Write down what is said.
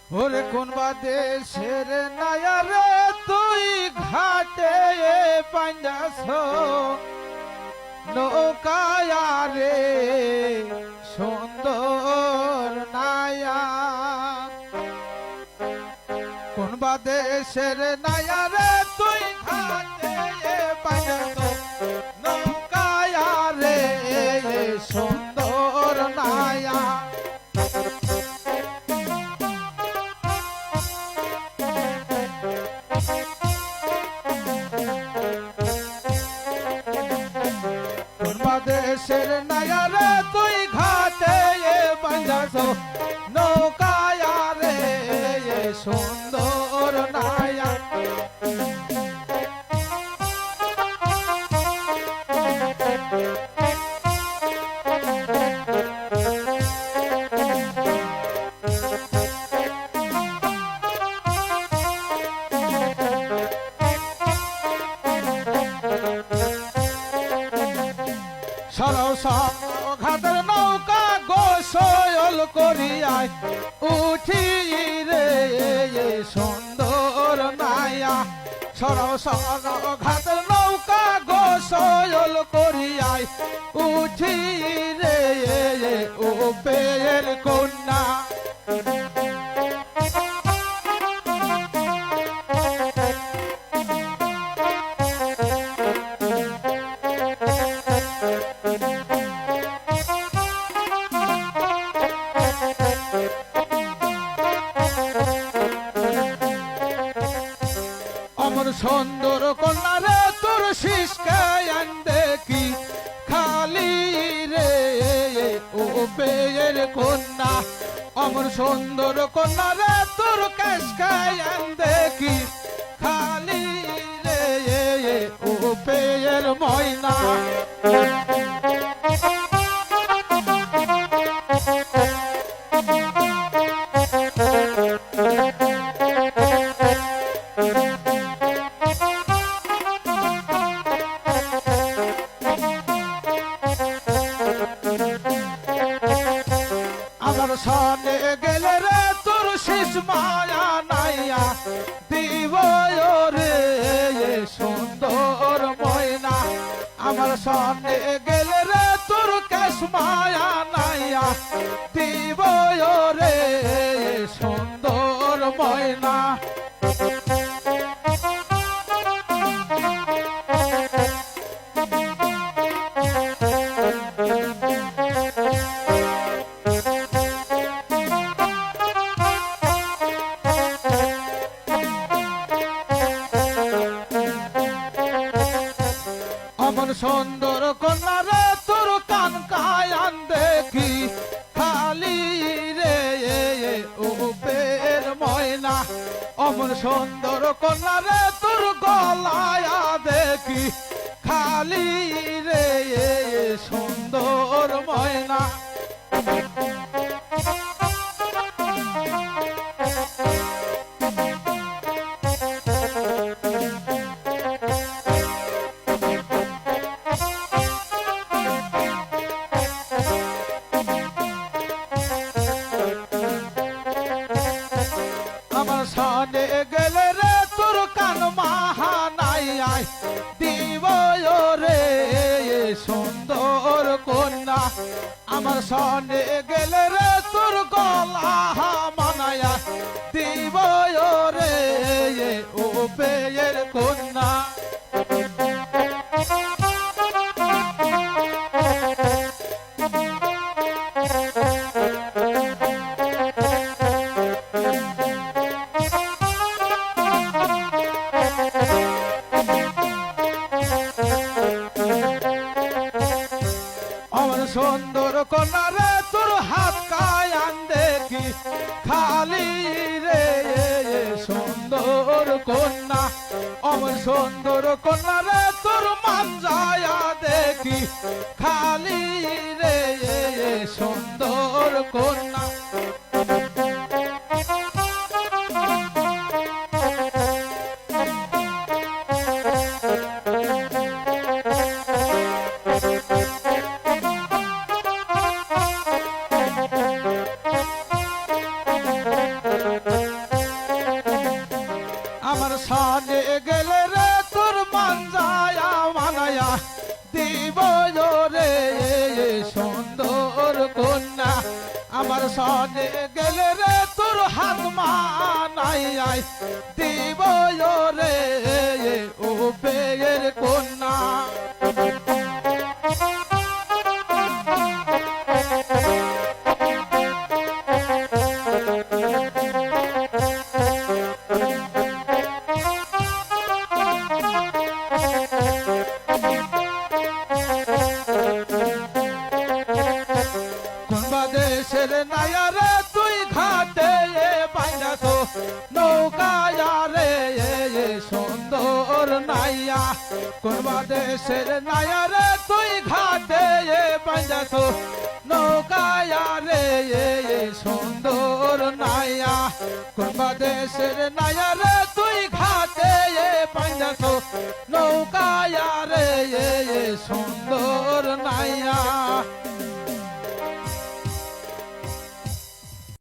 ওরে কোন বা দেশের নায়া রে তুই ঘাটে পাইন্দাছ নৌকায়া রে সুন্দর নায়া কোন বা দেশের নায়া রে তুই ঘাটে পাইন্দাছ নৌকায়া রে সুন্দর নায়া দেশের নায়া রে তুই ঘাটে বাঁধাছ নৌকায়া রে সুন্দর নায়া ঘাটের নৌকা গোসল করিয়ায় উঠি রে সুন্দর নায়া সরব সরব ঘাটের নৌকা গোসল করিয়ায় উঠি রে উপের কন্যা সুন্দর কন্যা রে তোর শিষ্কায় দেখি খালি রে ও পেয়ের কন্যা অমর সুন্দর কন্যা রে তোর কাশকায় দেখি খালি রে ও পেয়ের ময়না সনে গেলে রে তোর শেষ মায়া নাইয়া দিব রে সুন্দর ময়না আমার সনে গেলে রে তোর কেশ মায়া নাইয়া দিব রে সুন্দর ময়না অমন সুন্দর কন্যা রে তোর কান কায়ান দেখি খালি রে উপের ময়না অমন সুন্দর কন্যা রে তোর গলায়া দেখি খালি রে সুন্দর ময়না আমার সনে গেলে রে তোর কান মাহানাই দিব রে সুন্দর কন্যা আমার সনে গেলে রে তোর গলা মানায়া দিব রে ও পেয়ের কন্যা সুন্দর কন্যা রে তোর হাত কায়ান দেখি খালি রে সুন্দর কন্যা অমর সুন্দর কন্যা রে তোর মানজায়া দেখি খালি রে সুন্দর কন্যা Thank you. গেলে রে তোর মানজায়া মানায়া দিব রে সুন্দর কন্যা আমার সনে গেলে রে তোর হাত মানাই দিব রে ও পেয়ের কন্যা দেশের নায়ারে তুই ঘাটে বাইনাছ নৌকায়া রে সুন্দর নাইয়া কোন দেশের নায়ারে তুই ঘাটে বাইনাছ নৌকায়া রে সুন্দর নাইয়া কোন দেশের নায়ারে